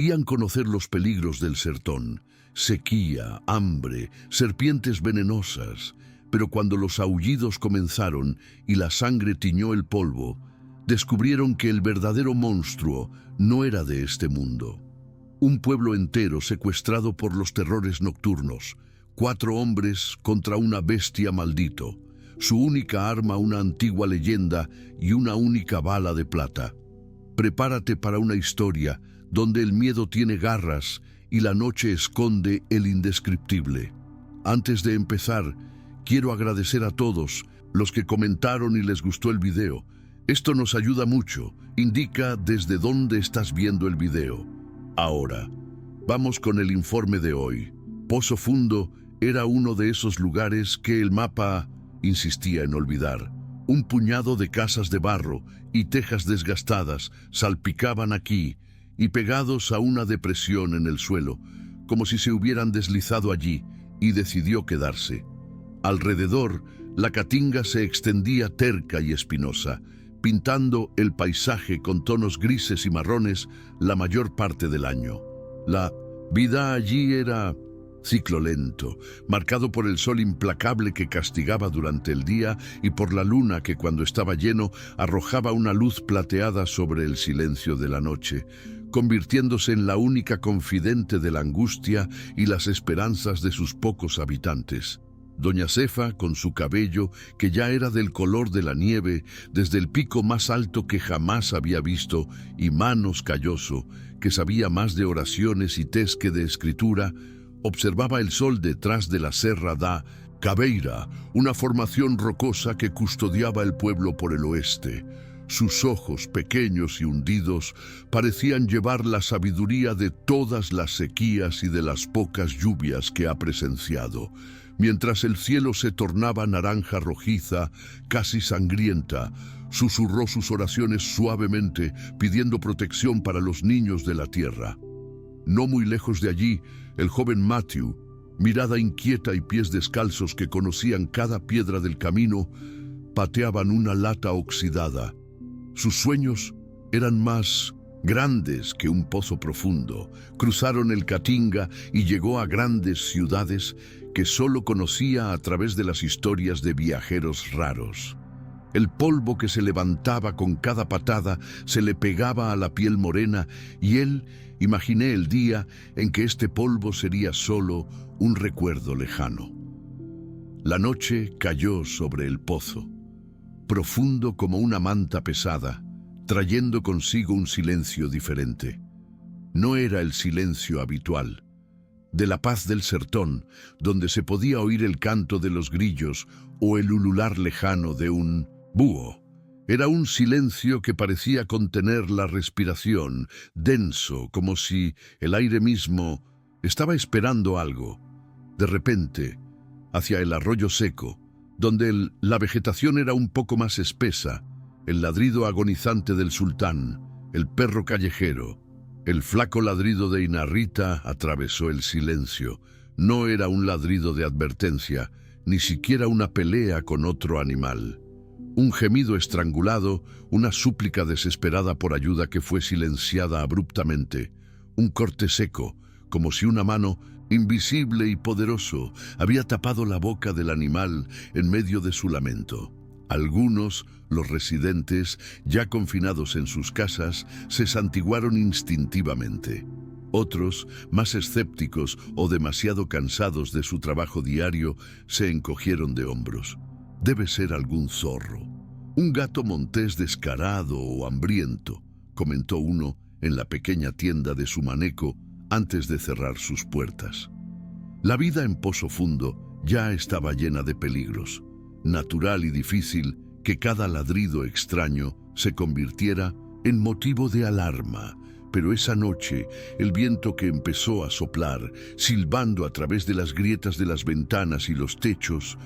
Querían conocer los peligros del sertón: sequía, hambre, serpientes venenosas. Pero cuando los aullidos comenzaron y la sangre tiñó el polvo, descubrieron que el verdadero monstruo no era de este mundo. Un pueblo entero secuestrado por los terrores nocturnos, 4 hombres contra una bestia maldito, su única arma una antigua leyenda y una única bala de plata. Prepárate para una historia donde el miedo tiene garras y la noche esconde el indescriptible. Antes de empezar, quiero agradecer a todos los que comentaron y les gustó el video. Esto nos ayuda mucho. Indica desde dónde estás viendo el video. Ahora, vamos con el informe de hoy. Pozo Fundo era uno de esos lugares que el mapa insistía en olvidar. Un puñado de casas de barro y tejas desgastadas salpicaban aquí y pegados a una depresión en el suelo, como si se hubieran deslizado allí, y decidió quedarse. Alrededor, la caatinga se extendía terca y espinosa, pintando el paisaje con tonos grises y marrones la mayor parte del año. La vida allí era ciclo lento, marcado por el sol implacable que castigaba durante el día y por la luna que, cuando estaba lleno, arrojaba una luz plateada sobre el silencio de la noche, convirtiéndose en la única confidente de la angustia y las esperanzas de sus pocos habitantes. Doña Cefa, con su cabello, que ya era del color de la nieve, desde el pico más alto que jamás había visto, y Manos Calloso, que sabía más de oraciones y tés que de escritura, observaba el sol detrás de la Serra da Cabeira, una formación rocosa que custodiaba el pueblo por el oeste. Sus ojos, pequeños y hundidos, parecían llevar la sabiduría de todas las sequías y de las pocas lluvias que ha presenciado. Mientras el cielo se tornaba naranja rojiza, casi sangrienta, susurró sus oraciones suavemente, pidiendo protección para los niños de la tierra. No muy lejos de allí, el joven Matthew, mirada inquieta y pies descalzos que conocían cada piedra del camino, pateaban una lata oxidada. Sus sueños eran más grandes que un pozo profundo. Cruzaron el Caatinga y llegó a grandes ciudades que solo conocía a través de las historias de viajeros raros. El polvo que se levantaba con cada patada se le pegaba a la piel morena y él imaginé el día en que este polvo sería solo un recuerdo lejano. La noche cayó sobre el pozo, profundo como una manta pesada, trayendo consigo un silencio diferente. No era el silencio habitual de la paz del sertón, donde se podía oír el canto de los grillos o el ulular lejano de un búho. Era un silencio que parecía contener la respiración, denso, como si el aire mismo estaba esperando algo. De repente, hacia el arroyo seco, donde la vegetación era un poco más espesa, el ladrido agonizante del sultán, el perro callejero, el flaco ladrido de Inarrita atravesó el silencio. No era un ladrido de advertencia, ni siquiera una pelea con otro animal. Un gemido estrangulado, una súplica desesperada por ayuda que fue silenciada abruptamente. Un corte seco, como si una mano invisible y poderoso había tapado la boca del animal en medio de su lamento. Algunos, los residentes, ya confinados en sus casas, se santiguaron instintivamente. Otros, más escépticos o demasiado cansados de su trabajo diario, se encogieron de hombros. Debe ser algún zorro, un gato montés descarado o hambriento, comentó uno en la pequeña tienda de su maneco antes de cerrar sus puertas. La vida en Pozo Fundo ya estaba llena de peligros. Natural y difícil que cada ladrido extraño se convirtiera en motivo de alarma, pero esa noche el viento que empezó a soplar, silbando a través de las grietas de las ventanas y los techos,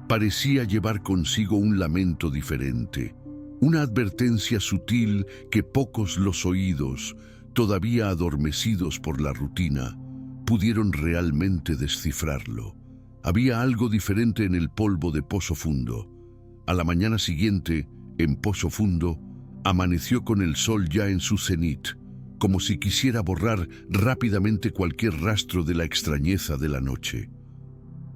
parecía llevar consigo un lamento diferente, una advertencia sutil que pocos los oídos, todavía adormecidos por la rutina, pudieron realmente descifrarlo. Había algo diferente en el polvo de Pozo Fundo. A la mañana siguiente, en Pozo Fundo, amaneció con el sol ya en su cenit. como si quisiera borrar rápidamente cualquier rastro de la extrañeza de la noche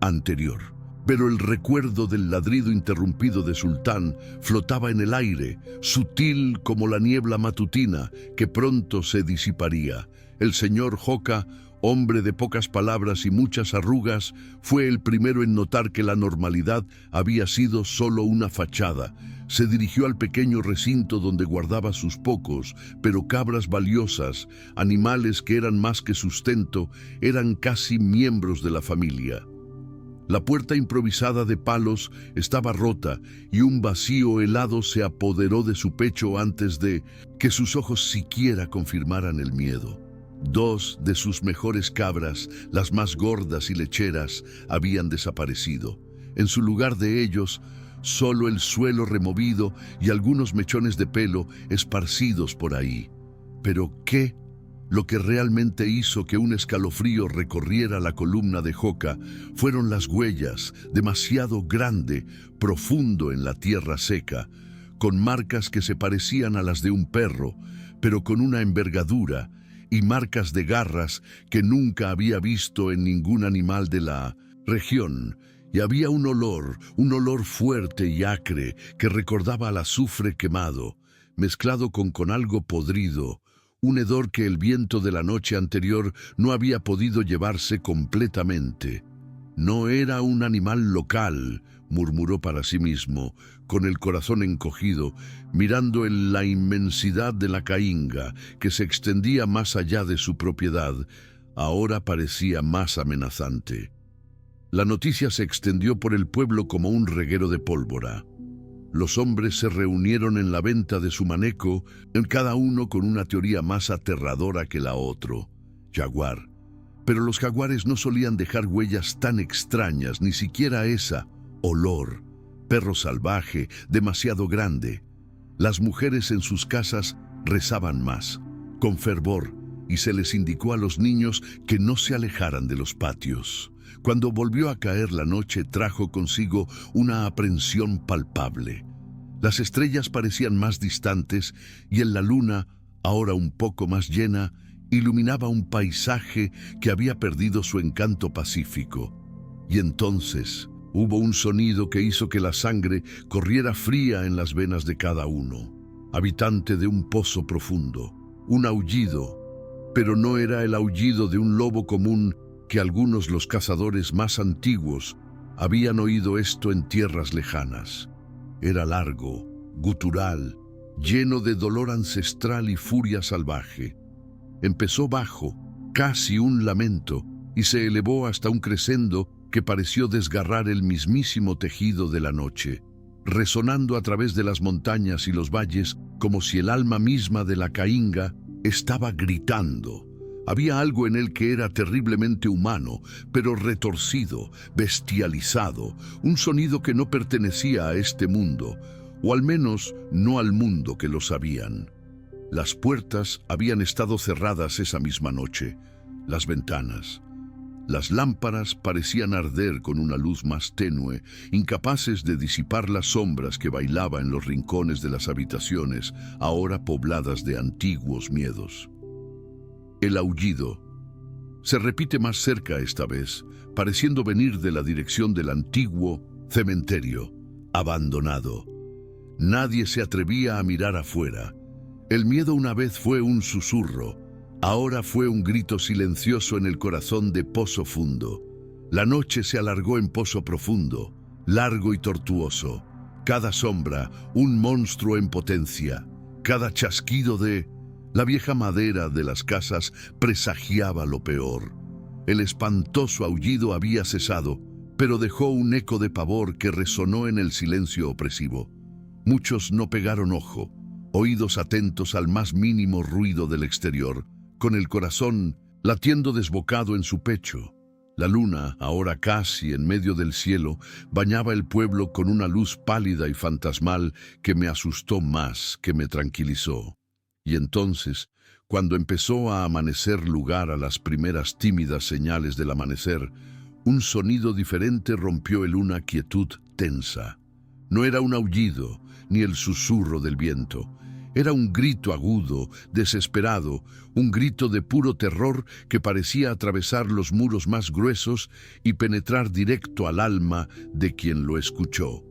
anterior. Pero el recuerdo del ladrido interrumpido de Sultán flotaba en el aire, sutil como la niebla matutina que pronto se disiparía. El señor Joca, hombre de pocas palabras y muchas arrugas, fue el primero en notar que la normalidad había sido solo una fachada. Se dirigió al pequeño recinto donde guardaba sus pocos, pero cabras valiosas, animales que eran más que sustento, eran casi miembros de la familia. La puerta improvisada de palos estaba rota y un vacío helado se apoderó de su pecho antes de que sus ojos siquiera confirmaran el miedo. 2 de sus mejores cabras, las más gordas y lecheras, habían desaparecido. En su lugar de ellos, solo el suelo removido y algunos mechones de pelo esparcidos por ahí. ¿Pero qué? Lo que realmente hizo que un escalofrío recorriera la columna de Joca fueron las huellas, demasiado grande, profundo en la tierra seca, con marcas que se parecían a las de un perro, pero con una envergadura, y marcas de garras que nunca había visto en ningún animal de la región. Y había un olor fuerte y acre que recordaba al azufre quemado, mezclado con algo podrido, un hedor que el viento de la noche anterior no había podido llevarse completamente. No era un animal local, murmuró para sí mismo, con el corazón encogido, mirando en la inmensidad de la caínga, que se extendía más allá de su propiedad. Ahora parecía más amenazante. La noticia se extendió por el pueblo como un reguero de pólvora. Los hombres se reunieron en la venta de su maneco, cada uno con una teoría más aterradora que la otra. Jaguar. Pero los jaguares no solían dejar huellas tan extrañas, ni siquiera esa. Olor. Perro salvaje, demasiado grande. Las mujeres en sus casas rezaban más, con fervor, y se les indicó a los niños que no se alejaran de los patios. Cuando volvió a caer la noche, trajo consigo una aprensión palpable. Las estrellas parecían más distantes y en la luna, ahora un poco más llena, iluminaba un paisaje que había perdido su encanto pacífico. Y entonces hubo un sonido que hizo que la sangre corriera fría en las venas de cada uno. Habitante de un pozo profundo, un aullido, pero no era el aullido de un lobo común que algunos los cazadores más antiguos habían oído esto en tierras lejanas. Era largo, gutural, lleno de dolor ancestral y furia salvaje. Empezó bajo, casi un lamento, y se elevó hasta un crescendo que pareció desgarrar el mismísimo tejido de la noche, resonando a través de las montañas y los valles como si el alma misma de la caínga estaba gritando. Había algo en él que era terriblemente humano, pero retorcido, bestializado, un sonido que no pertenecía a este mundo, o al menos no al mundo que lo sabían. Las puertas habían estado cerradas esa misma noche, las ventanas. Las lámparas parecían arder con una luz más tenue, incapaces de disipar las sombras que bailaban en los rincones de las habitaciones, ahora pobladas de antiguos miedos. El aullido se repite más cerca esta vez, pareciendo venir de la dirección del antiguo cementerio, abandonado. Nadie se atrevía a mirar afuera. El miedo una vez fue un susurro, ahora fue un grito silencioso en el corazón de Pozo Fundo. La noche se alargó en Pozo Profundo, largo y tortuoso. Cada sombra, un monstruo en potencia. Cada chasquido de la vieja madera de las casas presagiaba lo peor. El espantoso aullido había cesado, pero dejó un eco de pavor que resonó en el silencio opresivo. Muchos no pegaron ojo, oídos atentos al más mínimo ruido del exterior, con el corazón latiendo desbocado en su pecho. La luna, ahora casi en medio del cielo, bañaba el pueblo con una luz pálida y fantasmal que me asustó más que me tranquilizó. Y entonces, cuando empezó a amanecer lugar a las primeras tímidas señales del amanecer, un sonido diferente rompió en una quietud tensa. No era un aullido, ni el susurro del viento. Era un grito agudo, desesperado, un grito de puro terror que parecía atravesar los muros más gruesos y penetrar directo al alma de quien lo escuchó.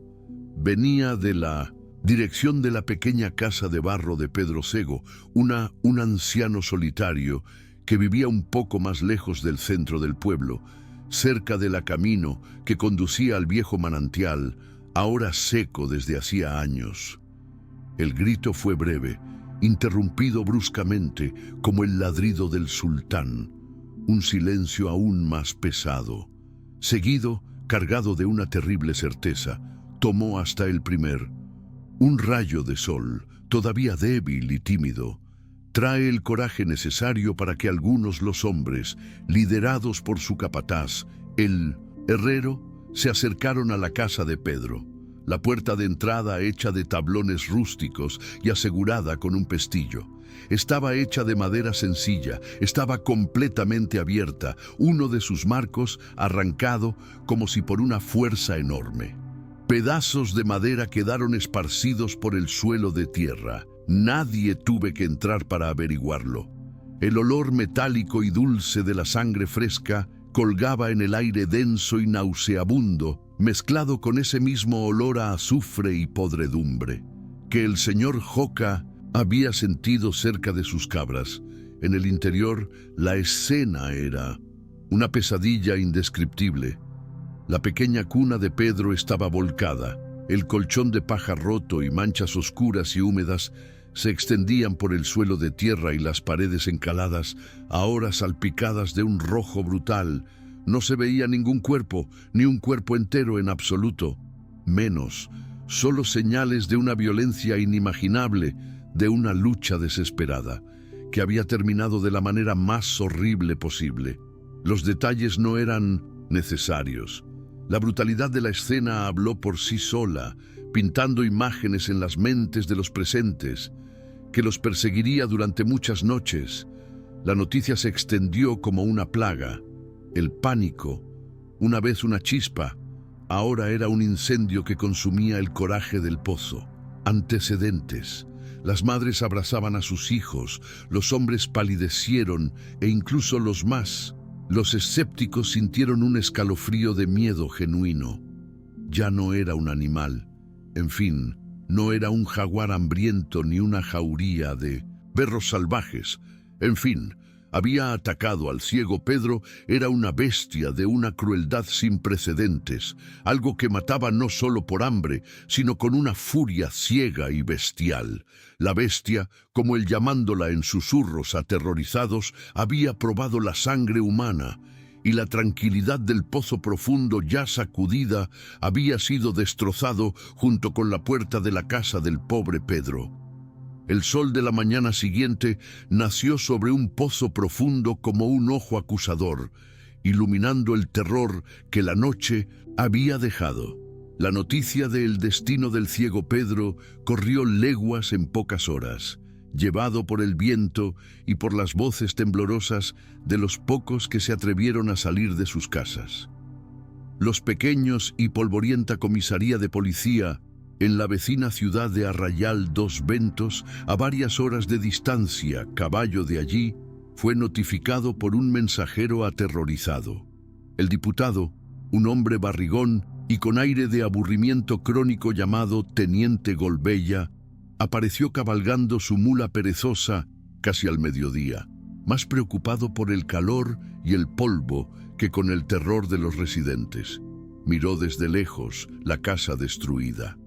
Venía de la dirección de la pequeña casa de barro de Pedro Sego, un anciano solitario que vivía un poco más lejos del centro del pueblo, cerca de la camino que conducía al viejo manantial, ahora seco desde hacía años. El grito fue breve, interrumpido bruscamente como el ladrido del sultán, un silencio aún más pesado. Seguido, cargado de una terrible certeza, tomó hasta el primer. Un rayo de sol, todavía débil y tímido, trae el coraje necesario para que algunos los hombres, liderados por su capataz, el herrero, se acercaron a la casa de Pedro. La puerta de entrada hecha de tablones rústicos y asegurada con un pestillo. Estaba hecha de madera sencilla, estaba completamente abierta, uno de sus marcos arrancado como si por una fuerza enorme. Pedazos de madera quedaron esparcidos por el suelo de tierra. Nadie tuvo que entrar para averiguarlo. El olor metálico y dulce de la sangre fresca colgaba en el aire denso y nauseabundo, mezclado con ese mismo olor a azufre y podredumbre, que el señor Joca había sentido cerca de sus cabras. En el interior, la escena era una pesadilla indescriptible. La pequeña cuna de Pedro estaba volcada, el colchón de paja roto y manchas oscuras y húmedas se extendían por el suelo de tierra y las paredes encaladas, ahora salpicadas de un rojo brutal. No se veía ningún cuerpo, ni un cuerpo entero en absoluto. Menos, solo señales de una violencia inimaginable, de una lucha desesperada, que había terminado de la manera más horrible posible. Los detalles no eran necesarios. La brutalidad de la escena habló por sí sola, pintando imágenes en las mentes de los presentes, que los perseguiría durante muchas noches. La noticia se extendió como una plaga. El pánico, una vez una chispa, ahora era un incendio que consumía el coraje del pozo. Antecedentes. Las madres abrazaban a sus hijos, los hombres palidecieron e incluso los escépticos sintieron un escalofrío de miedo genuino. Ya no era un animal, en fin, no era un jaguar hambriento ni una jauría de perros salvajes, en fin, había atacado al ciego Pedro, era una bestia de una crueldad sin precedentes, algo que mataba no solo por hambre, sino con una furia ciega y bestial. La bestia, como él llamándola en susurros aterrorizados, había probado la sangre humana, y la tranquilidad del pozo profundo ya sacudida había sido destrozado junto con la puerta de la casa del pobre Pedro. El sol de la mañana siguiente nació sobre un pozo profundo como un ojo acusador, iluminando el terror que la noche había dejado. La noticia del destino del ciego Pedro corrió leguas en pocas horas, llevado por el viento y por las voces temblorosas de los pocos que se atrevieron a salir de sus casas. Los pequeños y polvorienta comisaría de policía en la vecina ciudad de Arrayal dos Ventos, a varias horas de distancia, caballo de allí, fue notificado por un mensajero aterrorizado. El diputado, un hombre barrigón y con aire de aburrimiento crónico llamado Teniente Golbella, apareció cabalgando su mula perezosa casi al mediodía, más preocupado por el calor y el polvo que con el terror de los residentes. Miró desde lejos la casa destruida.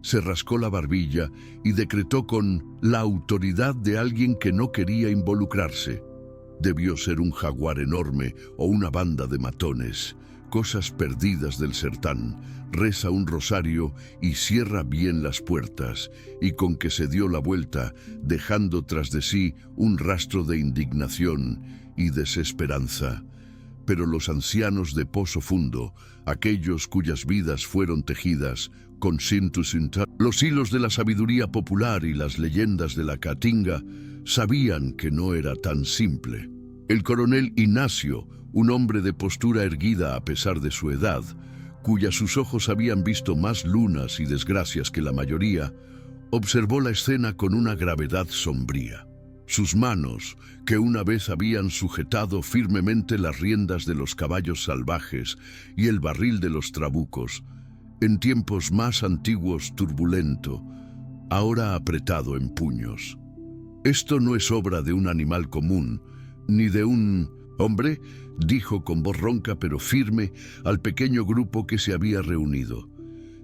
Se rascó la barbilla y decretó con la autoridad de alguien que no quería involucrarse. Debió ser un jaguar enorme o una banda de matones, cosas perdidas del sertán. Reza un rosario y cierra bien las puertas, y con que se dio la vuelta, dejando tras de sí un rastro de indignación y desesperanza. Pero los ancianos de Pozo Fundo, aquellos cuyas vidas fueron tejidas con los hilos de la sabiduría popular y las leyendas de la Caatinga, sabían que no era tan simple. El coronel Ignacio, un hombre de postura erguida a pesar de su edad, cuyas sus ojos habían visto más lunas y desgracias que la mayoría, observó la escena con una gravedad sombría. Sus manos, que una vez habían sujetado firmemente las riendas de los caballos salvajes y el barril de los trabucos, en tiempos más antiguos turbulento, ahora apretado en puños. «Esto no es obra de un animal común, ni de un hombre», dijo con voz ronca pero firme al pequeño grupo que se había reunido.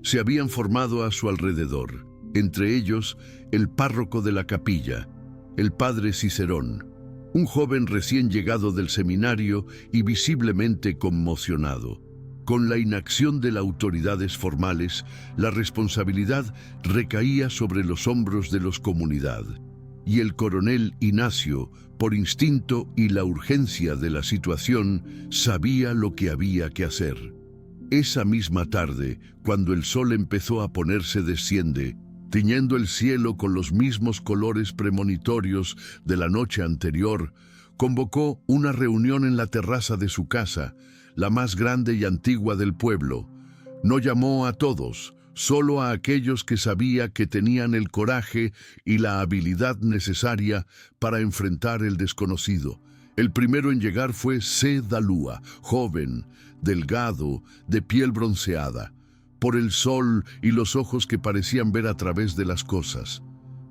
Se habían formado a su alrededor, entre ellos el párroco de la capilla, el padre Cicerón, un joven recién llegado del seminario y visiblemente conmocionado. Con la inacción de las autoridades formales, la responsabilidad recaía sobre los hombros de los comunidad, y el coronel Ignacio, por instinto y la urgencia de la situación, sabía lo que había que hacer. Esa misma tarde, cuando el sol empezó a ponerse desciende, tiñendo el cielo con los mismos colores premonitorios de la noche anterior, convocó una reunión en la terraza de su casa, la más grande y antigua del pueblo. No llamó a todos, solo a aquellos que sabía que tenían el coraje y la habilidad necesaria para enfrentar el desconocido. El primero en llegar fue C. Dalúa, joven, delgado, de piel bronceada, por el sol y los ojos que parecían ver a través de las cosas.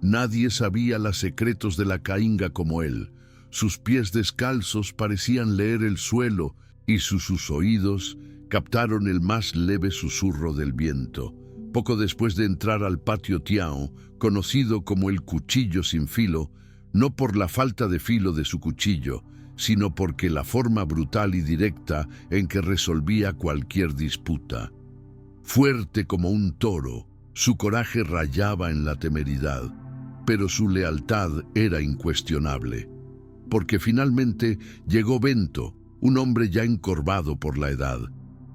Nadie sabía los secretos de la cainga como él. Sus pies descalzos parecían leer el suelo y sus oídos captaron el más leve susurro del viento. Poco después de entrar al patio Tiao, conocido como el cuchillo sin filo, no por la falta de filo de su cuchillo, sino porque la forma brutal y directa en que resolvía cualquier disputa. Fuerte como un toro, su coraje rayaba en la temeridad, pero su lealtad era incuestionable. Porque finalmente llegó Bento, un hombre ya encorvado por la edad,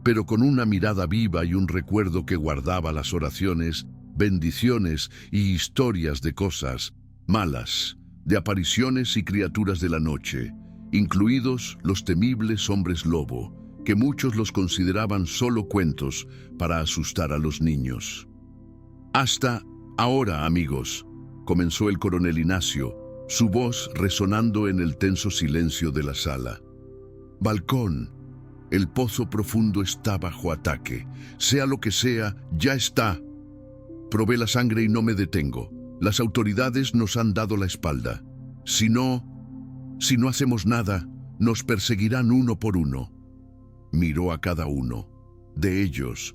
pero con una mirada viva y un recuerdo que guardaba las oraciones, bendiciones y historias de cosas malas, de apariciones y criaturas de la noche, incluidos los temibles hombres lobo, que muchos los consideraban solo cuentos para asustar a los niños. «Hasta ahora, amigos», comenzó el coronel Ignacio, su voz resonando en el tenso silencio de la sala. «Balcón, el pozo profundo está bajo ataque. Sea lo que sea, ya está. Probé la sangre y no me detengo. Las autoridades nos han dado la espalda. Si no hacemos nada, nos perseguirán uno por uno». Miró a cada uno de ellos.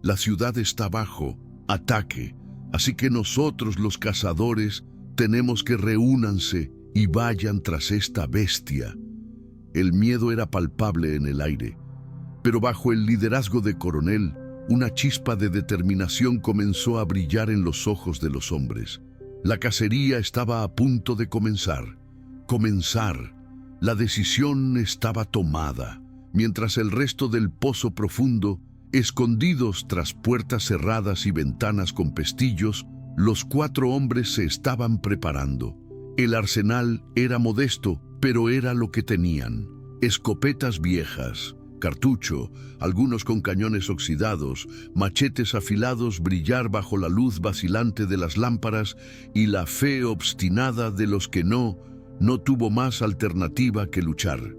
«La ciudad está bajo ataque, así que nosotros los cazadores tenemos que reúnanse y vayan tras esta bestia». El miedo era palpable en el aire, pero bajo el liderazgo de Coronel, una chispa de determinación comenzó a brillar en los ojos de los hombres. La cacería estaba a punto de comenzar. La decisión estaba tomada. Mientras el resto del pozo profundo, escondidos tras puertas cerradas y ventanas con pestillos, los 4 hombres se estaban preparando. El arsenal era modesto, pero era lo que tenían. Escopetas viejas, cartucho, algunos con cañones oxidados, machetes afilados brillar bajo la luz vacilante de las lámparas y la fe obstinada de los que no tuvo más alternativa que luchar.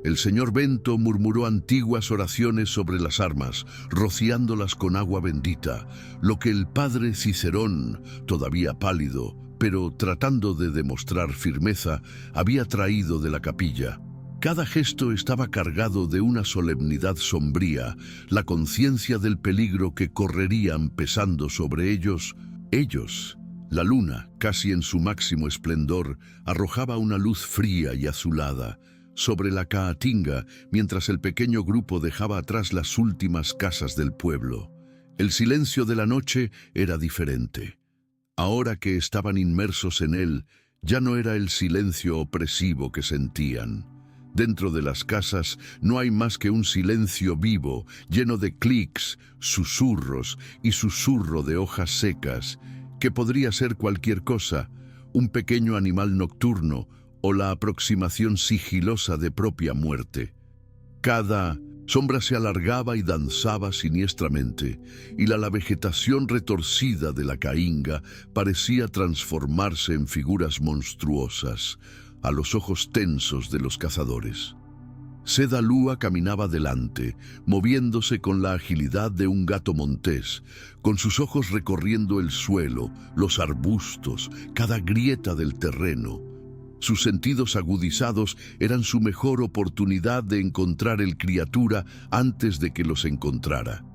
El señor Bento murmuró antiguas oraciones sobre las armas, rociándolas con agua bendita, lo que el padre Cicerón, todavía pálido, pero tratando de demostrar firmeza, había traído de la capilla. Cada gesto estaba cargado de una solemnidad sombría, la conciencia del peligro que correrían pesando sobre ellos. La luna, casi en su máximo esplendor, arrojaba una luz fría y azulada sobre la Caatinga, mientras el pequeño grupo dejaba atrás las últimas casas del pueblo. El silencio de la noche era diferente. Ahora que estaban inmersos en él, ya no era el silencio opresivo que sentían. Dentro de las casas no hay más que un silencio vivo, lleno de clics, susurros y susurro de hojas secas, que podría ser cualquier cosa, un pequeño animal nocturno o la aproximación sigilosa de propia muerte. Cada Sombra se alargaba y danzaba siniestramente, y la vegetación retorcida de la cainga parecía transformarse en figuras monstruosas a los ojos tensos de los cazadores. Seda Lua caminaba delante, moviéndose con la agilidad de un gato montés, con sus ojos recorriendo el suelo, los arbustos, cada grieta del terreno. Sus sentidos agudizados eran su mejor oportunidad de encontrar el criatura antes de que los encontrara.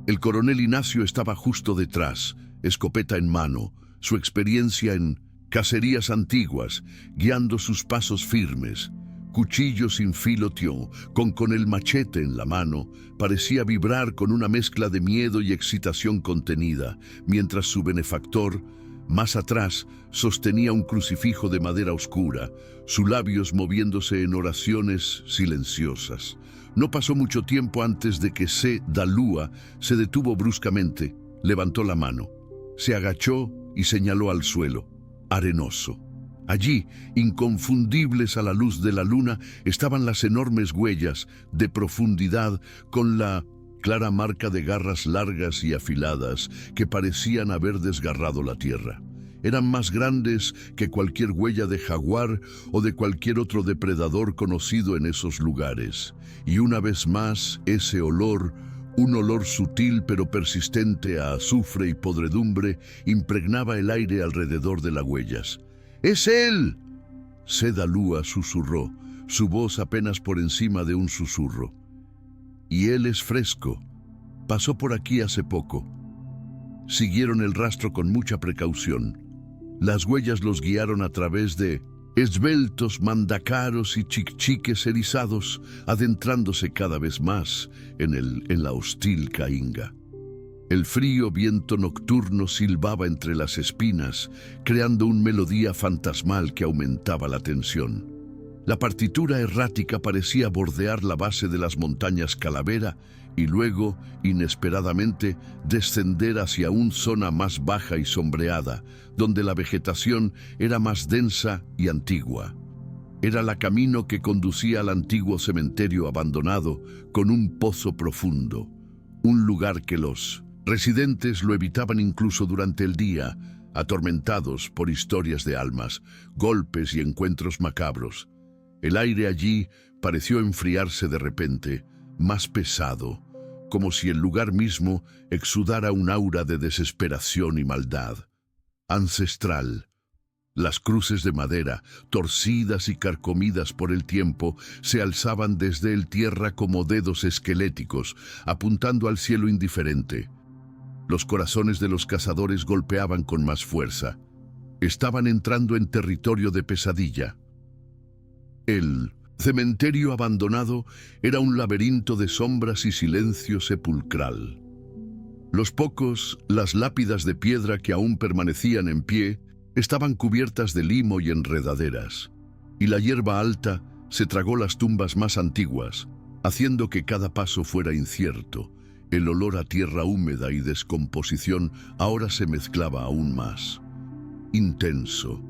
El coronel Ignacio estaba justo detrás, escopeta en mano, su experiencia en cacerías antiguas, guiando sus pasos firmes. Cuchillo sin filo Thion, con el machete en la mano, parecía vibrar con una mezcla de miedo y excitación contenida, mientras su benefactor, más atrás, sostenía un crucifijo de madera oscura, sus labios moviéndose en oraciones silenciosas. No pasó mucho tiempo antes de que Seda Lua se detuvo bruscamente, levantó la mano, se agachó y señaló al suelo, arenoso. Allí, inconfundibles a la luz de la luna, estaban las enormes huellas de profundidad con la clara marca de garras largas y afiladas que parecían haber desgarrado la tierra. Eran más grandes que cualquier huella de jaguar o de cualquier otro depredador conocido en esos lugares. Y una vez más, ese olor, un olor sutil pero persistente a azufre y podredumbre, impregnaba el aire alrededor de las huellas. ¡Es él!, Seda Lua susurró, su voz apenas por encima de un susurro. Y él es fresco. Pasó por aquí hace poco. Siguieron el rastro con mucha precaución. Las huellas los guiaron a través de esbeltos mandacaros y chiquiches erizados, adentrándose cada vez más en la hostil cainga. El frío viento nocturno silbaba entre las espinas, creando una melodía fantasmal que aumentaba la tensión. La partitura errática parecía bordear la base de las montañas Calavera y luego, inesperadamente, descender hacia una zona más baja y sombreada, donde la vegetación era más densa y antigua. Era el camino que conducía al antiguo cementerio abandonado con un pozo profundo, un lugar que los residentes lo evitaban incluso durante el día, atormentados por historias de almas, golpes y encuentros macabros. El aire allí pareció enfriarse de repente, más pesado, como si el lugar mismo exudara un aura de desesperación y maldad. Ancestral. Las cruces de madera, torcidas y carcomidas por el tiempo, se alzaban desde el tierra como dedos esqueléticos, apuntando al cielo indiferente. Los corazones de los cazadores golpeaban con más fuerza. Estaban entrando en territorio de pesadilla. El cementerio abandonado era un laberinto de sombras y silencio sepulcral. Las lápidas de piedra que aún permanecían en pie, estaban cubiertas de limo y enredaderas, y la hierba alta se tragó las tumbas más antiguas, haciendo que cada paso fuera incierto. El olor a tierra húmeda y descomposición ahora se mezclaba aún más. Intenso,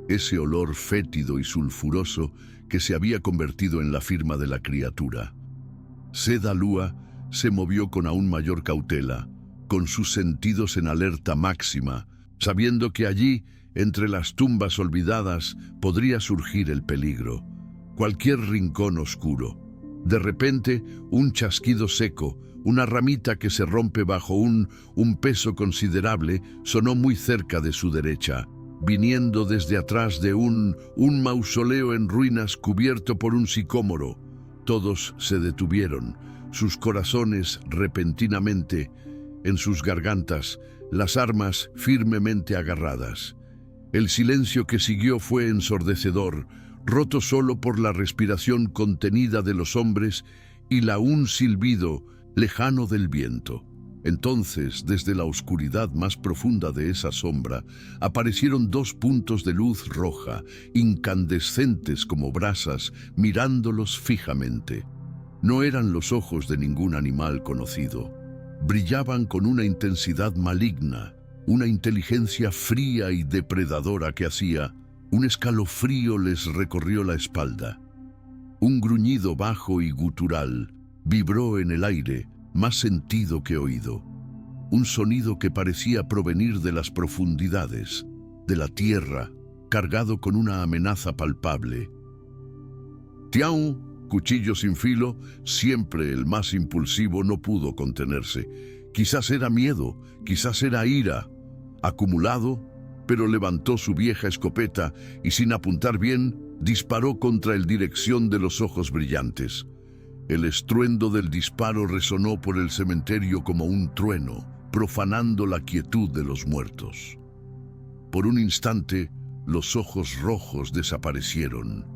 ese olor fétido y sulfuroso que se había convertido en la firma de la criatura. Seda Lua se movió con aún mayor cautela, con sus sentidos en alerta máxima, sabiendo que allí, entre las tumbas olvidadas, podría surgir el peligro. Cualquier rincón oscuro. De repente, un chasquido seco, una ramita que se rompe bajo un peso considerable, sonó muy cerca de su derecha, viniendo desde atrás de un mausoleo en ruinas cubierto por un sicómoro. Todos se detuvieron, sus corazones repentinamente en sus gargantas, las armas firmemente agarradas. El silencio que siguió fue ensordecedor, roto solo por la respiración contenida de los hombres y un silbido lejano del viento. Entonces, desde la oscuridad más profunda de esa sombra, aparecieron dos puntos de luz roja, incandescentes como brasas, mirándolos fijamente. No eran los ojos de ningún animal conocido. Brillaban con una intensidad maligna, una inteligencia fría y depredadora que hacía un escalofrío les recorrió la espalda. Un gruñido bajo y gutural, vibró en el aire, más sentido que oído. Un sonido que parecía provenir de las profundidades, de la tierra, cargado con una amenaza palpable. Tião, cuchillo sin filo, siempre el más impulsivo, no pudo contenerse. Quizás era miedo, quizás era ira, acumulado, pero levantó su vieja escopeta y sin apuntar bien, disparó contra el dirección de los ojos brillantes. El estruendo del disparo resonó por el cementerio como un trueno, profanando la quietud de los muertos. Por un instante, los ojos rojos desaparecieron.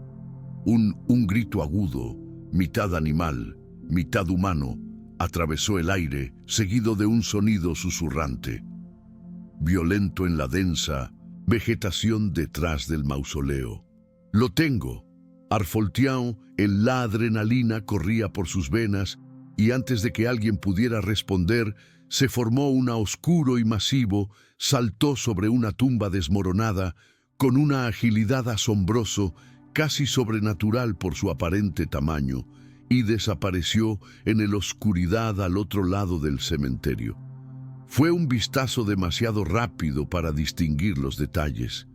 Un grito agudo, mitad animal, mitad humano, atravesó el aire, seguido de un sonido susurrante, violento en la densa vegetación detrás del mausoleo. «Lo tengo». Arfolteão, la adrenalina corría por sus venas y antes de que alguien pudiera responder, se formó una oscuro y masivo, saltó sobre una tumba desmoronada con una agilidad asombroso, casi sobrenatural por su aparente tamaño, y desapareció en la oscuridad al otro lado del cementerio. Fue un vistazo demasiado rápido para distinguir los detalles.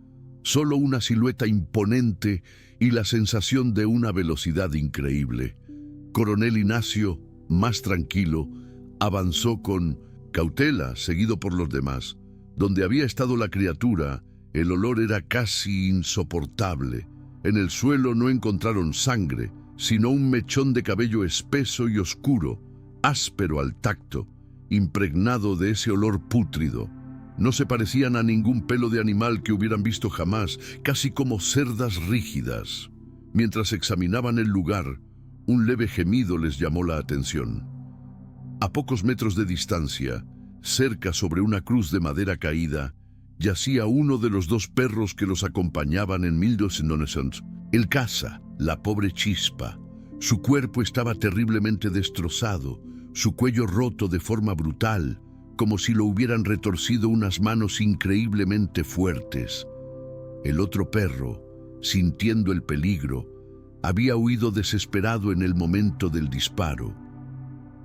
Solo una silueta imponente y la sensación de una velocidad increíble. Coronel Ignacio, más tranquilo, avanzó con cautela, seguido por los demás. Donde había estado la criatura, el olor era casi insoportable. En el suelo no encontraron sangre, sino un mechón de cabello espeso y oscuro, áspero al tacto, impregnado de ese olor pútrido. No se parecían a ningún pelo de animal que hubieran visto jamás, casi como cerdas rígidas. Mientras examinaban el lugar, un leve gemido les llamó la atención. A pocos metros de distancia, cerca sobre una cruz de madera caída, yacía uno de los dos perros que los acompañaban en 1200. El caza, la pobre Chispa. Su cuerpo estaba terriblemente destrozado, su cuello roto de forma brutal, como si lo hubieran retorcido unas manos increíblemente fuertes. El otro perro, sintiendo el peligro, había huido desesperado en el momento del disparo.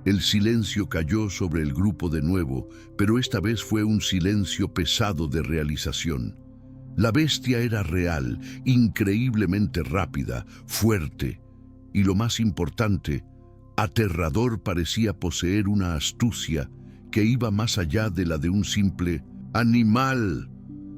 El silencio cayó sobre el grupo de nuevo, pero esta vez fue un silencio pesado de realización. La bestia era real, increíblemente rápida, fuerte, y lo más importante, aterrador. Parecía poseer una astucia que iba más allá de la de un simple animal.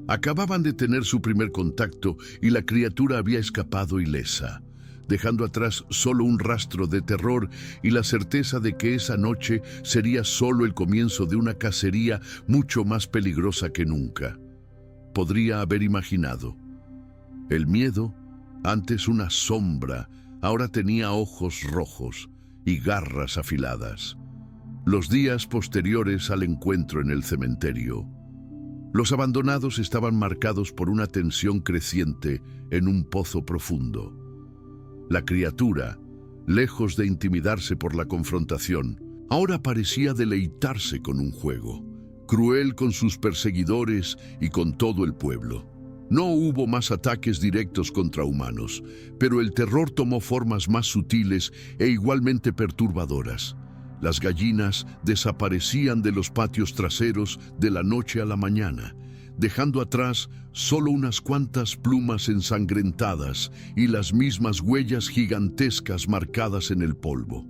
Acababan de tener su primer contacto y la criatura había escapado ilesa, dejando atrás solo un rastro de terror y la certeza de que esa noche sería solo el comienzo de una cacería mucho más peligrosa que nunca podría haber imaginado. El miedo, antes una sombra, ahora tenía ojos rojos y garras afiladas. Los días posteriores al encuentro en el cementerio, los abandonados estaban marcados por una tensión creciente en un pozo profundo. La criatura, lejos de intimidarse por la confrontación, ahora parecía deleitarse con un juego, cruel con sus perseguidores y con todo el pueblo. No hubo más ataques directos contra humanos, pero el terror tomó formas más sutiles e igualmente perturbadoras. Las gallinas desaparecían de los patios traseros de la noche a la mañana, dejando atrás solo unas cuantas plumas ensangrentadas y las mismas huellas gigantescas marcadas en el polvo.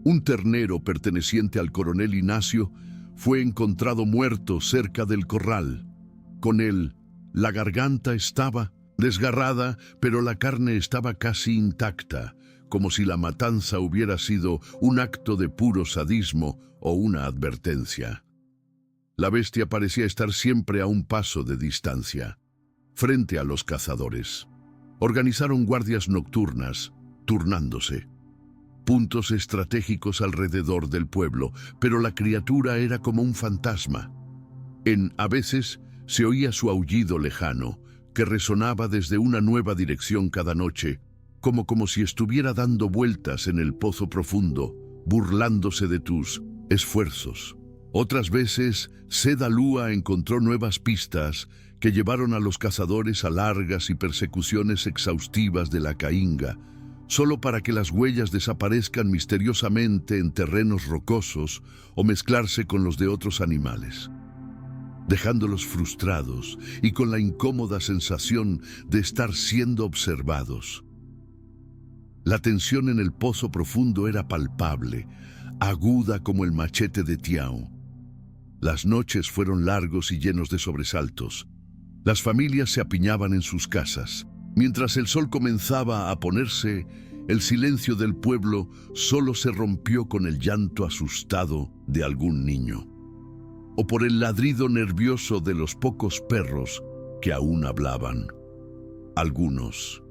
Un ternero perteneciente al coronel Ignacio fue encontrado muerto cerca del corral. Con él, la garganta estaba desgarrada, pero la carne estaba casi intacta, como si la matanza hubiera sido un acto de puro sadismo o una advertencia. La bestia parecía estar siempre a un paso de distancia, frente a los cazadores. Organizaron guardias nocturnas, turnándose. Puntos estratégicos alrededor del pueblo, pero la criatura era como un fantasma. A veces se oía su aullido lejano, que resonaba desde una nueva dirección cada noche, como si estuviera dando vueltas en el pozo profundo, burlándose de tus esfuerzos. Otras veces, Seda Lua encontró nuevas pistas que llevaron a los cazadores a largas y persecuciones exhaustivas de la cainga, solo para que las huellas desaparezcan misteriosamente en terrenos rocosos o mezclarse con los de otros animales, dejándolos frustrados y con la incómoda sensación de estar siendo observados. La tensión en el pozo profundo era palpable, aguda como el machete de Tiao. Las noches fueron largos y llenos de sobresaltos. Las familias se apiñaban en sus casas. Mientras el sol comenzaba a ponerse, el silencio del pueblo solo se rompió con el llanto asustado de algún niño, o por el ladrido nervioso de los pocos perros que aún hablaban. Algunos,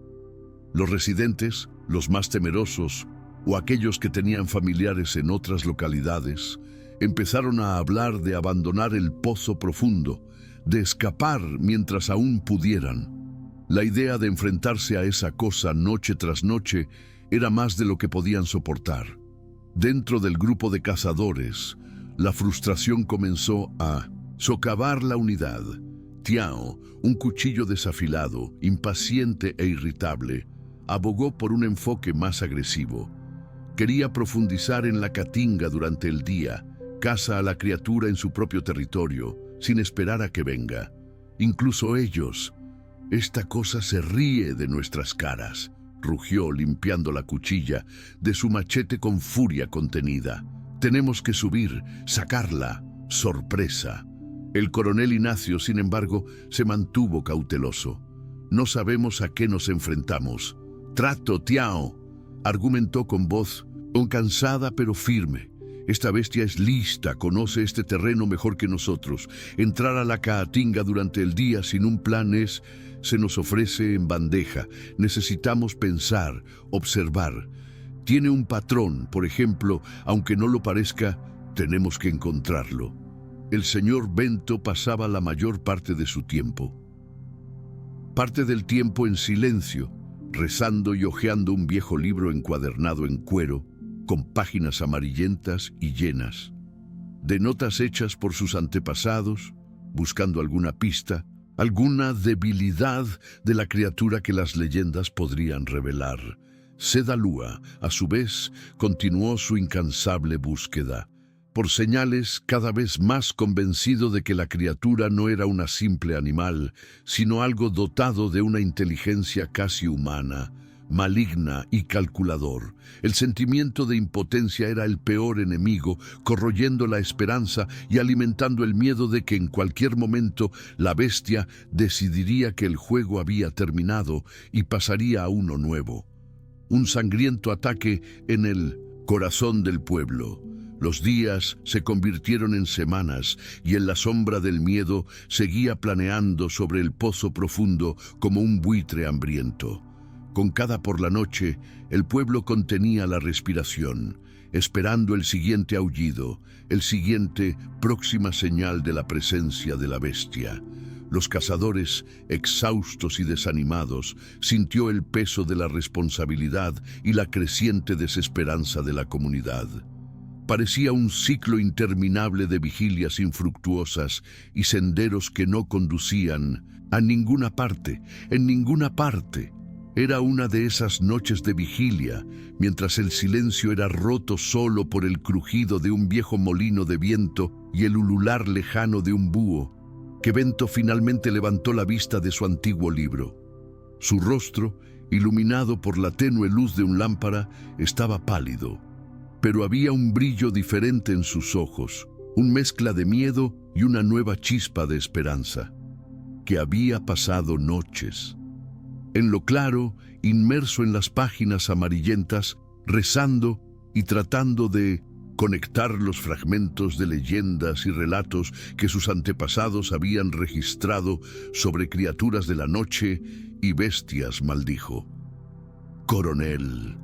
los residentes, los más temerosos, o aquellos que tenían familiares en otras localidades, empezaron a hablar de abandonar el pozo profundo, de escapar mientras aún pudieran. La idea de enfrentarse a esa cosa noche tras noche era más de lo que podían soportar. Dentro del grupo de cazadores, la frustración comenzó a socavar la unidad. Tiao, un cuchillo desafilado, impaciente e irritable, abogó por un enfoque más agresivo. Quería profundizar en la caatinga durante el día, caza a la criatura en su propio territorio, sin esperar a que venga. Incluso ellos. «Esta cosa se ríe de nuestras caras», rugió limpiando la cuchilla de su machete con furia contenida. «Tenemos que subir, sacarla. Sorpresa». El coronel Ignacio, sin embargo, se mantuvo cauteloso. «No sabemos a qué nos enfrentamos». «Trato, Tiao», argumentó con voz cansada pero firme. «Esta bestia es lista, conoce este terreno mejor que nosotros. Entrar a la caatinga durante el día sin un plan se nos ofrece en bandeja. Necesitamos pensar, observar. Tiene un patrón, por ejemplo, aunque no lo parezca, tenemos que encontrarlo». El señor Bento pasaba la mayor parte de su tiempo. Parte del tiempo en silencio, rezando y hojeando un viejo libro encuadernado en cuero, con páginas amarillentas y llenas, de notas hechas por sus antepasados, buscando alguna pista, alguna debilidad de la criatura que las leyendas podrían revelar. Sedalúa, a su vez, continuó su incansable búsqueda, por señales cada vez más convencido de que la criatura no era una simple animal, sino algo dotado de una inteligencia casi humana, maligna y calculador. El sentimiento de impotencia era el peor enemigo, corroyendo la esperanza y alimentando el miedo de que en cualquier momento la bestia decidiría que el juego había terminado y pasaría a uno nuevo. Un sangriento ataque en el corazón del pueblo. Los días se convirtieron en semanas y en la sombra del miedo seguía planeando sobre el pozo profundo como un buitre hambriento. Con cada por la noche, el pueblo contenía la respiración, esperando el siguiente aullido, el siguiente próxima señal de la presencia de la bestia. Los cazadores, exhaustos y desanimados, sintió el peso de la responsabilidad y la creciente desesperanza de la comunidad. Parecía un ciclo interminable de vigilias infructuosas y senderos que no conducían a ninguna parte, en ninguna parte. Era una de esas noches de vigilia, mientras el silencio era roto solo por el crujido de un viejo molino de viento y el ulular lejano de un búho, que Bento finalmente levantó la vista de su antiguo libro. Su rostro, iluminado por la tenue luz de un lámpara, estaba pálido, pero había un brillo diferente en sus ojos, una mezcla de miedo y una nueva chispa de esperanza. Que había pasado noches en lo claro, inmerso en las páginas amarillentas, rezando y tratando de conectar los fragmentos de leyendas y relatos que sus antepasados habían registrado sobre criaturas de la noche y bestias, maldijo. «Coronel»,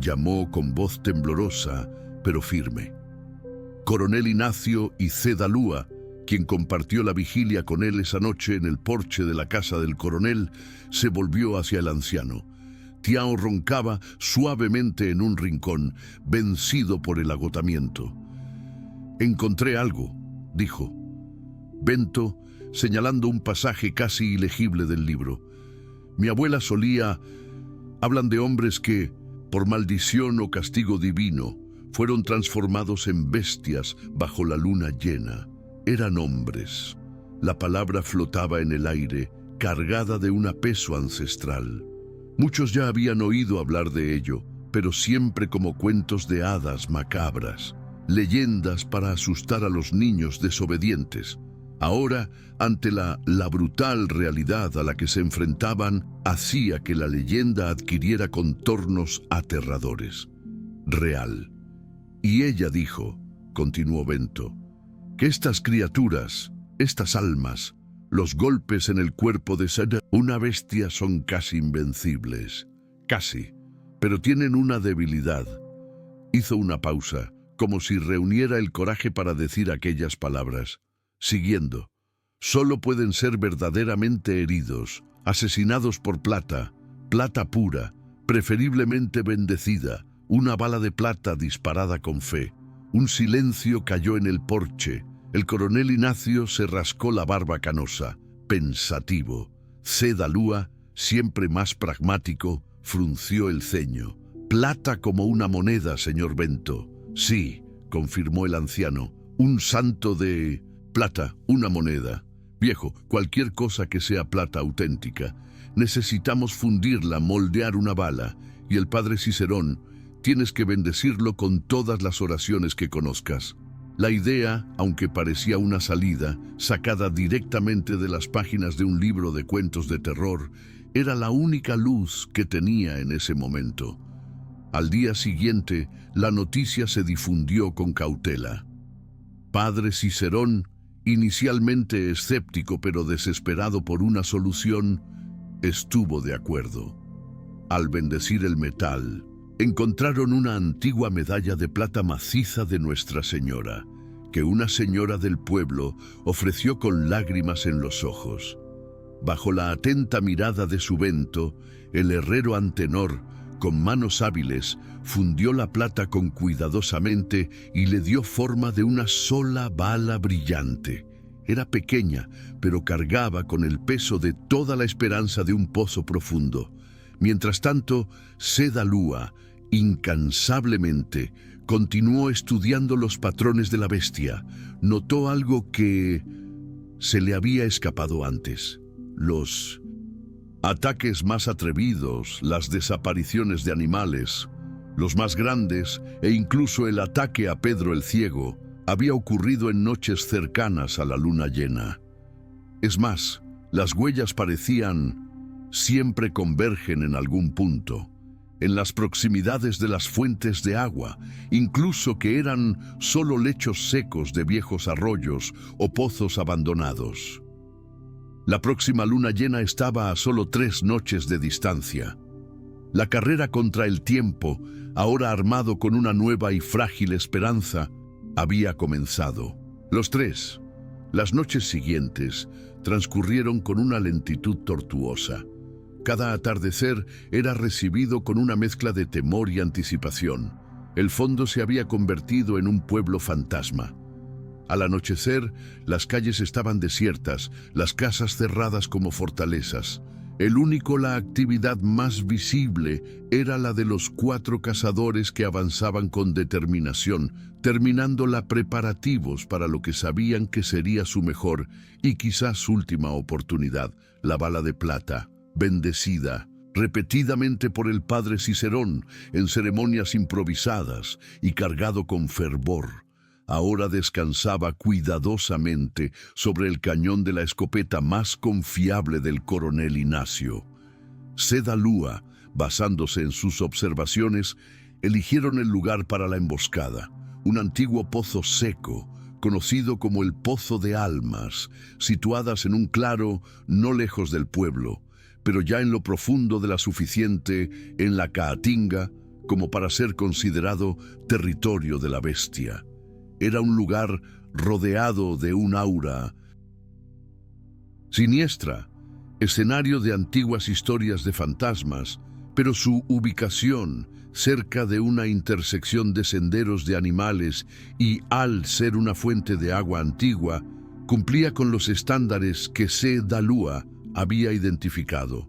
llamó con voz temblorosa, pero firme. Coronel Ignacio y Sedalúa, quien compartió la vigilia con él esa noche en el porche de la casa del coronel, se volvió hacia el anciano. Tiao roncaba suavemente en un rincón, vencido por el agotamiento. «Encontré algo», dijo Bento, señalando un pasaje casi ilegible del libro. «Mi abuela solía... Hablan de hombres que por maldición o castigo divino, fueron transformados en bestias bajo la luna llena. Eran hombres. La palabra flotaba en el aire, cargada de un apeso ancestral. Muchos ya habían oído hablar de ello, pero siempre como cuentos de hadas macabras, leyendas para asustar a los niños desobedientes. Ahora, ante la brutal realidad a la que se enfrentaban, hacía que la leyenda adquiriera contornos aterradores. Real. Y ella dijo, continuó Bento, que estas criaturas, estas almas, los golpes en el cuerpo de una bestia son casi invencibles. Casi. Pero tienen una debilidad. Hizo una pausa, como si reuniera el coraje para decir aquellas palabras. Siguiendo, solo pueden ser verdaderamente heridos, asesinados por plata, plata pura, preferiblemente bendecida, una bala de plata disparada con fe. Un silencio cayó en el porche. El coronel Ignacio se rascó la barba canosa, pensativo. Cedalúa, siempre más pragmático, frunció el ceño. Plata como una moneda, señor Bento. Sí, confirmó el anciano, un santo de... Plata, una moneda. Viejo, cualquier cosa que sea plata auténtica. Necesitamos fundirla, moldear una bala. Y el padre Cicerón, tienes que bendecirlo con todas las oraciones que conozcas. La idea, aunque parecía una salida, sacada directamente de las páginas de un libro de cuentos de terror, era la única luz que tenía en ese momento. Al día siguiente, la noticia se difundió con cautela. Padre Cicerón, inicialmente escéptico pero desesperado por una solución, estuvo de acuerdo. Al bendecir el metal, encontraron una antigua medalla de plata maciza de Nuestra Señora, que una señora del pueblo ofreció con lágrimas en los ojos. Bajo la atenta mirada de su Bento, el herrero Antenor, con manos hábiles, fundió la plata con cuidadosamente y le dio forma de una sola bala brillante. Era pequeña, pero cargaba con el peso de toda la esperanza de un pozo profundo. Mientras tanto, Cedalúa, incansablemente, continuó estudiando los patrones de la bestia. Notó algo que se le había escapado antes. Los ataques más atrevidos, las desapariciones de animales, los más grandes e incluso el ataque a Pedro el Ciego había ocurrido en noches cercanas a la luna llena. Es más, las huellas siempre convergen en algún punto, en las proximidades de las fuentes de agua, incluso que eran solo lechos secos de viejos arroyos o pozos abandonados. La próxima luna llena estaba a solo 3 noches de distancia. La carrera contra el tiempo, ahora armado con una nueva y frágil esperanza, había comenzado. Los 3, las noches siguientes, transcurrieron con una lentitud tortuosa. Cada atardecer era recibido con una mezcla de temor y anticipación. El fondo se había convertido en un pueblo fantasma. Al anochecer, las calles estaban desiertas, las casas cerradas como fortalezas. La actividad más visible era la de los 4 cazadores que avanzaban con determinación, terminando la preparativos para lo que sabían que sería su mejor y quizás última oportunidad, la bala de plata, bendecida repetidamente por el padre Cicerón en ceremonias improvisadas y cargado con fervor. Ahora descansaba cuidadosamente sobre el cañón de la escopeta más confiable del coronel Ignacio. Cedalúa, basándose en sus observaciones, eligieron el lugar para la emboscada, un antiguo pozo seco, conocido como el Pozo de Almas, situadas en un claro no lejos del pueblo, pero ya en lo profundo de la suficiente en la Caatinga como para ser considerado territorio de la bestia. Era un lugar rodeado de un aura siniestra, escenario de antiguas historias de fantasmas, pero su ubicación, cerca de una intersección de senderos de animales y al ser una fuente de agua antigua, cumplía con los estándares que Cedalúa había identificado.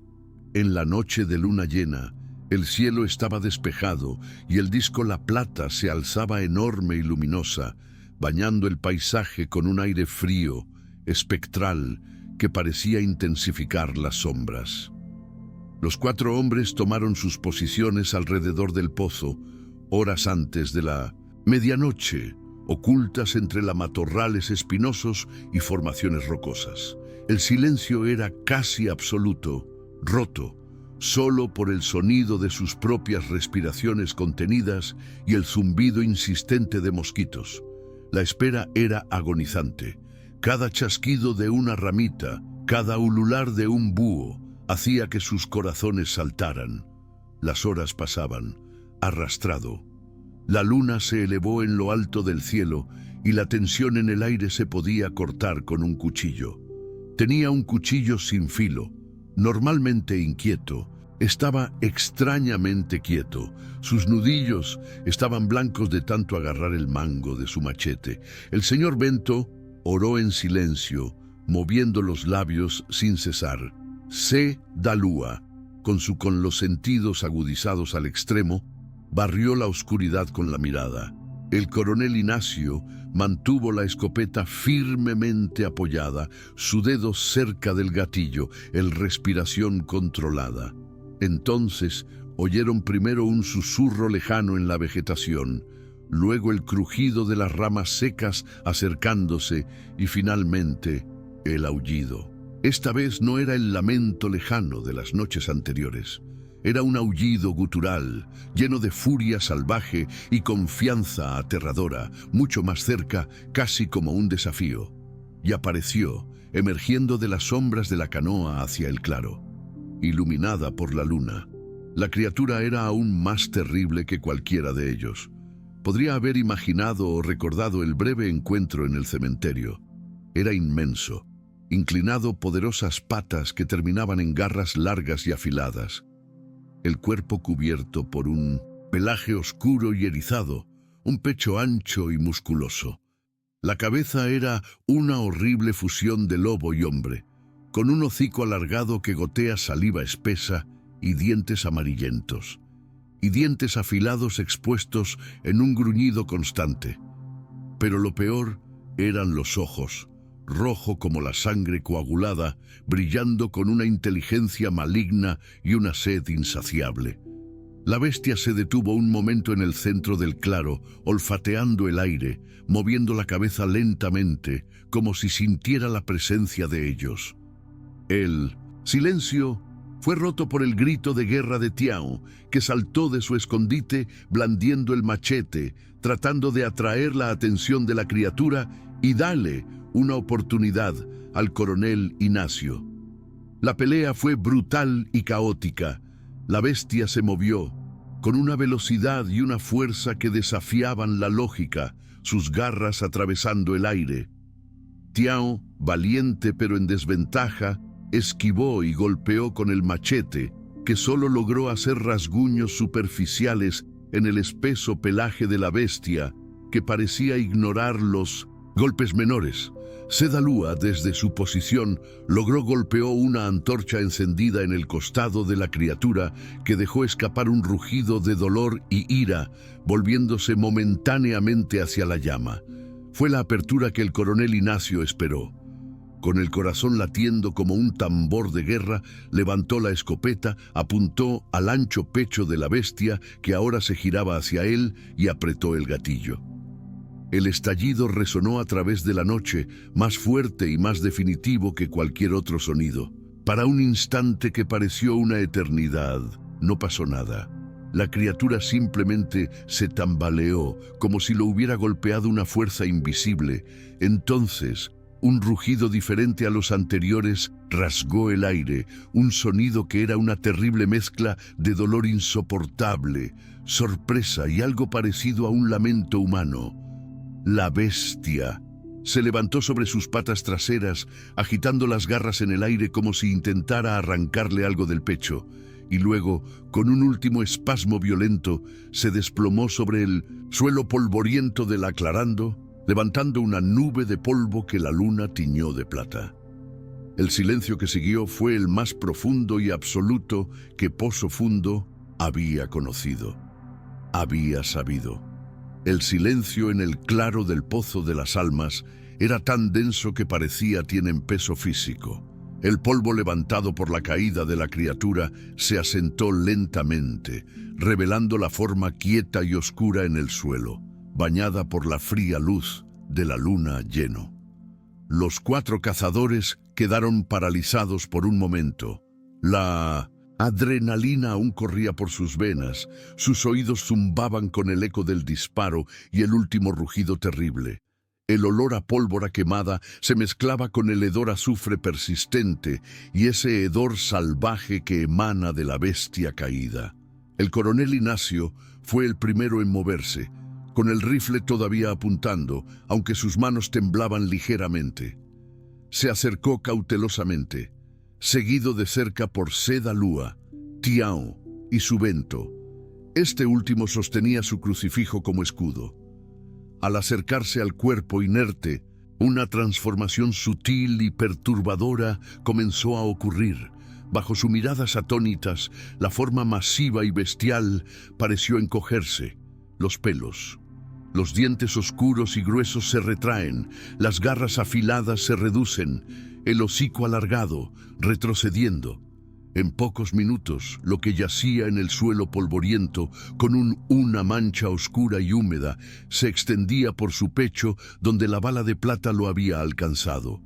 En la noche de luna llena, El cielo estaba despejado y el disco La Plata se alzaba enorme y luminosa, bañando el paisaje con un aire frío, espectral, que parecía intensificar las sombras. Los 4 hombres tomaron sus posiciones alrededor del pozo, horas antes de la medianoche, ocultas entre matorrales espinosos y formaciones rocosas. El silencio era casi absoluto, roto, solo por el sonido de sus propias respiraciones contenidas y el zumbido insistente de mosquitos. La espera era agonizante. Cada chasquido de una ramita, cada ulular de un búho, hacía que sus corazones saltaran. Las horas pasaban, arrastrado. La luna se elevó en lo alto del cielo y la tensión en el aire se podía cortar con un cuchillo. Tenía un cuchillo sin filo, normalmente inquieto. Estaba extrañamente quieto. Sus nudillos estaban blancos de tanto agarrar el mango de su machete. El señor Bento oró en silencio, moviendo los labios sin cesar. C. Dalúa, con los sentidos agudizados al extremo, barrió la oscuridad con la mirada. El coronel Ignacio mantuvo la escopeta firmemente apoyada, su dedo cerca del gatillo, el respiración controlada. Entonces oyeron primero un susurro lejano en la vegetación, luego el crujido de las ramas secas acercándose y finalmente el aullido. Esta vez no era el lamento lejano de las noches anteriores. Era un aullido gutural, lleno de furia salvaje y confianza aterradora, mucho más cerca, casi como un desafío. Y apareció, emergiendo de las sombras de la canoa hacia el claro, iluminada por la luna. La criatura era aún más terrible que cualquiera de ellos. Podría haber imaginado o recordado el breve encuentro en el cementerio. Era inmenso, inclinado poderosas patas que terminaban en garras largas y afiladas. El cuerpo cubierto por un pelaje oscuro y erizado, un pecho ancho y musculoso. La cabeza era una horrible fusión de lobo y hombre, con un hocico alargado que gotea saliva espesa y dientes amarillentos, y dientes afilados expuestos en un gruñido constante. Pero lo peor eran los ojos, rojo como la sangre coagulada, brillando con una inteligencia maligna y una sed insaciable. La bestia se detuvo un momento en el centro del claro, olfateando el aire, moviendo la cabeza lentamente, como si sintiera la presencia de ellos. El silencio fue roto por el grito de guerra de Tiao, que saltó de su escondite blandiendo el machete, tratando de atraer la atención de la criatura y darle una oportunidad al coronel Ignacio. La pelea fue brutal y caótica. La bestia se movió, con una velocidad y una fuerza que desafiaban la lógica, sus garras atravesando el aire. Tiao, valiente pero en desventaja, esquivó y golpeó con el machete, que solo logró hacer rasguños superficiales en el espeso pelaje de la bestia, que parecía ignorar los golpes menores. Sedalúa, desde su posición, golpeó una antorcha encendida en el costado de la criatura, que dejó escapar un rugido de dolor y ira, volviéndose momentáneamente hacia la llama. Fue la apertura que el coronel Ignacio esperó. Con el corazón latiendo como un tambor de guerra, levantó la escopeta, apuntó al ancho pecho de la bestia, que ahora se giraba hacia él, y apretó el gatillo. El estallido resonó a través de la noche, más fuerte y más definitivo que cualquier otro sonido. Para un instante que pareció una eternidad, no pasó nada. La criatura simplemente se tambaleó, como si lo hubiera golpeado una fuerza invisible. Entonces, un rugido diferente a los anteriores rasgó el aire, un sonido que era una terrible mezcla de dolor insoportable, sorpresa y algo parecido a un lamento humano. La bestia se levantó sobre sus patas traseras, agitando las garras en el aire como si intentara arrancarle algo del pecho, y luego, con un último espasmo violento, se desplomó sobre el suelo polvoriento del aclarando, levantando una nube de polvo que la luna tiñó de plata. El silencio que siguió fue el más profundo y absoluto que Pozo Fundo había conocido, había sabido. El silencio en el claro del pozo de las almas era tan denso que parecía tienen peso físico. El polvo levantado por la caída de la criatura se asentó lentamente, revelando la forma quieta y oscura en el suelo, bañada por la fría luz de la luna lleno. Los 4 cazadores quedaron paralizados por un momento. La adrenalina aún corría por sus venas, sus oídos zumbaban con el eco del disparo y el último rugido terrible. El olor a pólvora quemada se mezclaba con el hedor a azufre persistente y ese hedor salvaje que emana de la bestia caída. El coronel Ignacio fue el primero en moverse, con el rifle todavía apuntando, aunque sus manos temblaban ligeramente. Se acercó cautelosamente, seguido de cerca por Seda Lua, Tiao y Subento. Este último sostenía su crucifijo como escudo. Al acercarse al cuerpo inerte, una transformación sutil y perturbadora comenzó a ocurrir. Bajo sus miradas atónitas, la forma masiva y bestial pareció encogerse. Los pelos, los dientes oscuros y gruesos se retraen, las garras afiladas se reducen, el hocico alargado, retrocediendo. En pocos minutos, lo que yacía en el suelo polvoriento, con una mancha oscura y húmeda, se extendía por su pecho donde la bala de plata lo había alcanzado.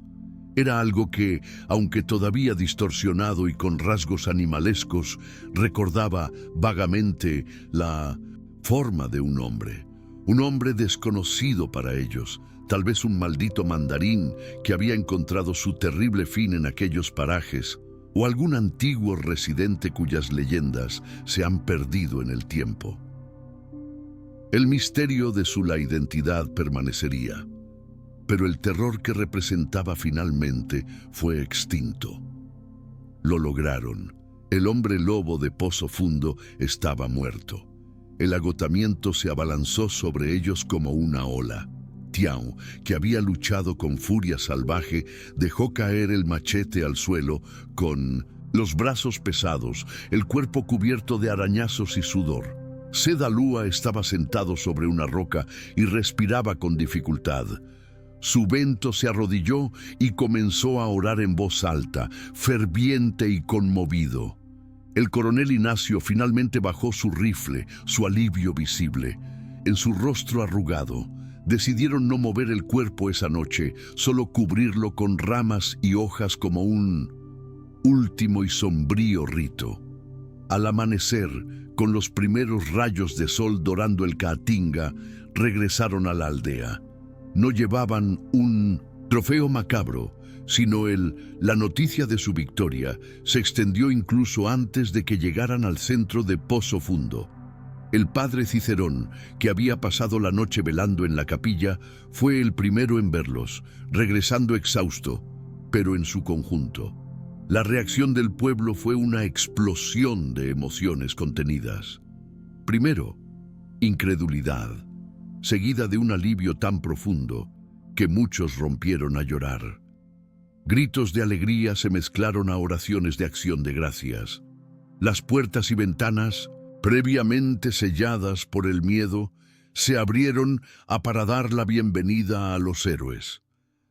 Era algo que, aunque todavía distorsionado y con rasgos animalescos, recordaba vagamente la forma de un hombre desconocido para ellos, tal vez un maldito mandarín que había encontrado su terrible fin en aquellos parajes, o algún antiguo residente cuyas leyendas se han perdido en el tiempo. El misterio de su identidad permanecería, pero el terror que representaba finalmente fue extinto. Lo lograron. El hombre lobo de Pozo Fundo estaba muerto. El agotamiento se abalanzó sobre ellos como una ola. Tiao, que había luchado con furia salvaje, dejó caer el machete al suelo con los brazos pesados, el cuerpo cubierto de arañazos y sudor. Seda Lua estaba sentado sobre una roca y respiraba con dificultad. Subento se arrodilló y comenzó a orar en voz alta, ferviente y conmovido. El coronel Ignacio finalmente bajó su rifle, su alivio visible. En su rostro arrugado, decidieron no mover el cuerpo esa noche, solo cubrirlo con ramas y hojas como un último y sombrío rito. Al amanecer, con los primeros rayos de sol dorando el Caatinga, regresaron a la aldea. No llevaban un trofeo macabro, sino la noticia de su victoria se extendió incluso antes de que llegaran al centro de Pozo Fundo. El padre Cicerón, que había pasado la noche velando en la capilla, fue el primero en verlos, regresando exhausto, pero en su conjunto. La reacción del pueblo fue una explosión de emociones contenidas. Primero, incredulidad, seguida de un alivio tan profundo que muchos rompieron a llorar. Gritos de alegría se mezclaron a oraciones de acción de gracias. Las puertas y ventanas, previamente selladas por el miedo, se abrieron para dar la bienvenida a los héroes.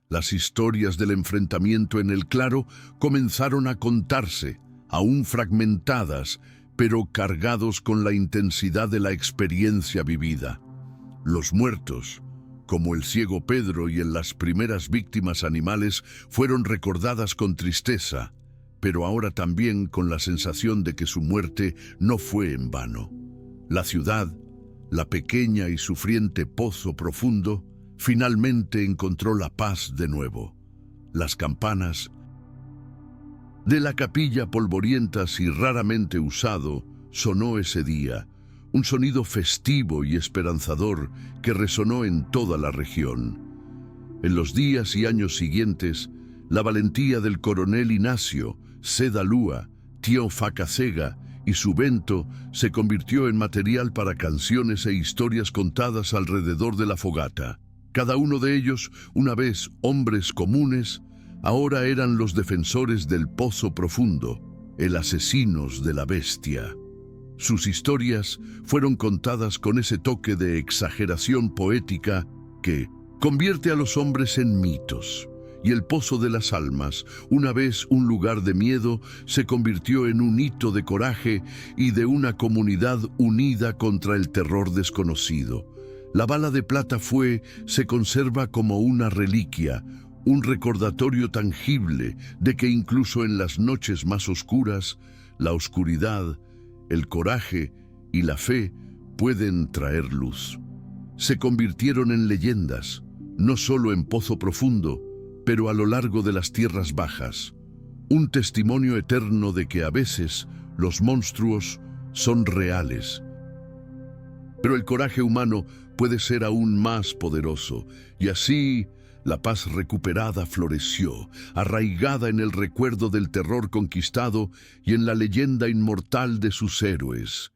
Las historias del enfrentamiento en el claro comenzaron a contarse, aún fragmentadas, pero cargados con la intensidad de la experiencia vivida. Los muertos, como el ciego Pedro y en las primeras víctimas animales, fueron recordadas con tristeza, pero ahora también con la sensación de que su muerte no fue en vano. La ciudad, la pequeña y sufriente Pozo Profundo, finalmente encontró la paz de nuevo. Las campanas de la capilla polvorientas y raramente usado sonó ese día, un sonido festivo y esperanzador que resonó en toda la región. En los días y años siguientes, la valentía del coronel Ignacio, Seda Lua, Tío Facacega y Subento se convirtió en material para canciones e historias contadas alrededor de la fogata. Cada uno de ellos, una vez hombres comunes, ahora eran los defensores del Pozo Profundo, el asesinos de la bestia. Sus historias fueron contadas con ese toque de exageración poética que convierte a los hombres en mitos. Y el Pozo de las Almas, una vez un lugar de miedo, se convirtió en un hito de coraje y de una comunidad unida contra el terror desconocido. La bala de plata se conserva como una reliquia, un recordatorio tangible de que incluso en las noches más oscuras, la oscuridad, el coraje y la fe pueden traer luz. Se convirtieron en leyendas, no solo en Pozo Profundo, pero a lo largo de las tierras bajas, un testimonio eterno de que a veces los monstruos son reales. Pero el coraje humano puede ser aún más poderoso, y así la paz recuperada floreció, arraigada en el recuerdo del terror conquistado y en la leyenda inmortal de sus héroes.